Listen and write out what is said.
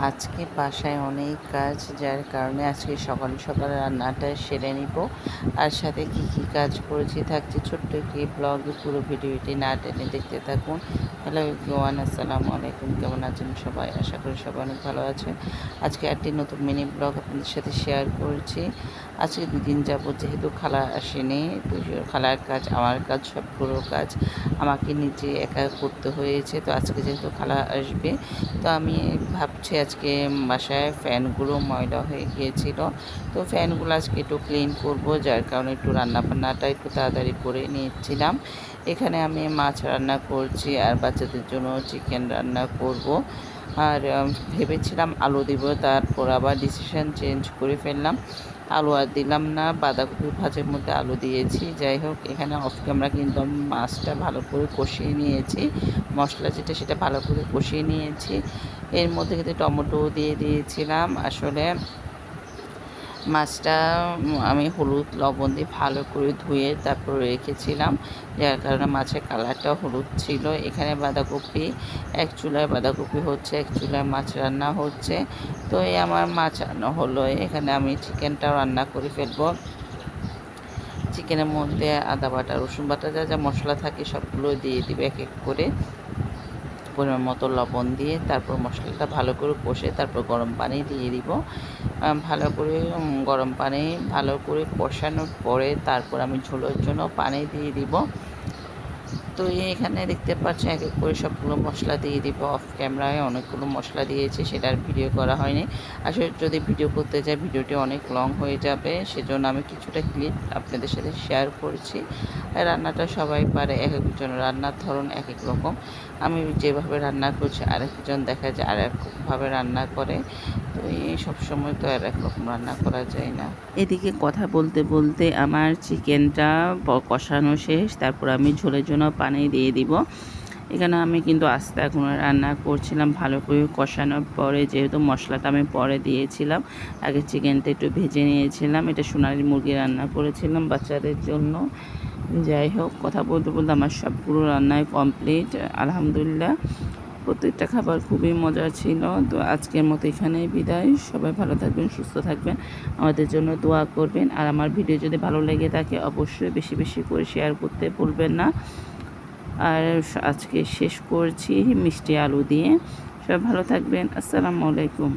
আজকে বাসায় অনেক কাজ, যার কারণে আজকে সকালে সকালে রান্নাটা সেরে নিব। আর সাথে কি কি কাজ করেছি থাকছে ছোট্ট একটি ব্লগে, পুরো ভিডিওটি না টেনে দেখতে থাকুন। হ্যালো এভরিওয়ান, আসসালামু আলাইকুম। কেমন আছেন সবাই? আশা করি সবাই অনেক ভালো আছেন। আজকে একটি নতুন মিনি ব্লগ আপনাদের সাথে শেয়ার করছি। আজকে দুদিন যাবত যেহেতু খালা আসেনি, তো খালার কাজ আমার কাজ সবগুলো কাজ আমাকে নিজে একা করতে হয়েছে। তো আজকে যেহেতু খালা আসবে, তো আমি ভাবছি আজকে বাসায় ফ্যানগুলো ময়লা হয়ে গিয়েছিল, তো ফ্যানগুলো আজকে একটু ক্লিন করব, যার কারণে একটু রান্নাবান্নাটা একটু তাড়াতাড়ি করে নিয়েছিলাম। এখানে আমি মাছ রান্না করছি আর বাচ্চাদের জন্য চিকেন রান্না করব। আর ভেবেছিলাম আলু দিব, তারপর আবার ডিসিশন চেঞ্জ করে ফেললাম, আলু আর দিলাম না, বাঁধাকপি ভাজের মধ্যে আলু দিয়েছি। যাই হোক, এখানে অফ ক্যামেরা কিন্তু আমি মাছটা ভালো করে কষিয়ে নিয়েছি, মশলা যেটা সেটা ভালো করে কষিয়ে নিয়েছি। এর মধ্যে কিন্তু টমেটো দিয়ে দিয়েছিলাম। আসলে মাছটা আমি হলুদ লবণ দিয়ে ভালো করে ধুয়ে তারপর রেখেছিলাম, যার কারণে মাছের কালারটা হলুদ ছিল। এখানে বাঁধাকপি, এক চুলায় বাঁধাকপি হচ্ছে, এক চুলায় মাছ রান্না হচ্ছে। তো এই আমার মাছ রান্না হলো, এখানে আমি চিকেনটাও রান্না করে ফেলবো। চিকেনের মধ্যে আদা বাটা, রসুন বাটা, যা যা মশলা থাকে সবগুলো দিয়ে দিবে এক এক করে, পরিমাণ মতো লবণ দিয়ে তারপর মশলাটা ভালো করে কষে তারপর গরম পানি দিয়ে দিব। ভালো করে গরম পানি ভালো করে কষানোর পরে তারপর আমি ঝোলের জন্য পানি দিয়ে দিব। তো এখানে দেখতে পাচ্ছেন এক এক করে সবগুলো মশলা দিয়ে দিব। অফ ক্যামেরায় অনেকগুলো মশলা দিয়েছি, সেটা আর ভিডিও করা হয়নি। আসলে যদি ভিডিও করতে যাই ভিডিওটি অনেক লং হয়ে যাবে, সেজন্য আমি কিছুটা ক্লিপ আপনাদের সাথে শেয়ার করছি। রান্নাটা সবাই পারে, এক একজন রান্নার ধরন এক এক রকম। আমি যেভাবে রান্না করছি আরেকজন দেখা যায় আর একভাবে রান্না করে, তো এই সবসময় তো আর একরকম রান্না করা যায় না। এদিকে কথা বলতে বলতে আমার চিকেনটা কষানো শেষ, তারপর আমি ঝোলের জন্য পানি দিয়ে দিব। এখানে আমি কিন্তু আস্তে আগুনে রান্না করছিলাম, ভালো করে কষানোর পরে, যেহেতু মশলাটা আমি পরে দিয়েছিলাম, আগে চিকেনটা একটু ভেজে নিয়েছিলাম। এটা সোনালি মুরগি রান্না করেছিলাম বাচ্চাদের জন্য। যাই হোক, কথা বলতে বলতে আমার সবগুলো রান্নায় কমপ্লিট, আলহামদুলিল্লাহ। প্রত্যেকটা খাবার খুবই মজার ছিল। তো আজকের মতো এখানেই বিদায়। সবাই ভালো থাকবেন, সুস্থ থাকবেন, আমাদের জন্য দোয়া করবেন। আর আমার ভিডিও যদি ভালো লেগে থাকে অবশ্যই বেশি বেশি করে শেয়ার করতে ভুলবেন না। আর আজকে শেষ করছি মিষ্টি আলু দিয়ে। সবাই ভালো থাকবেন। আসসালামু আলাইকুম।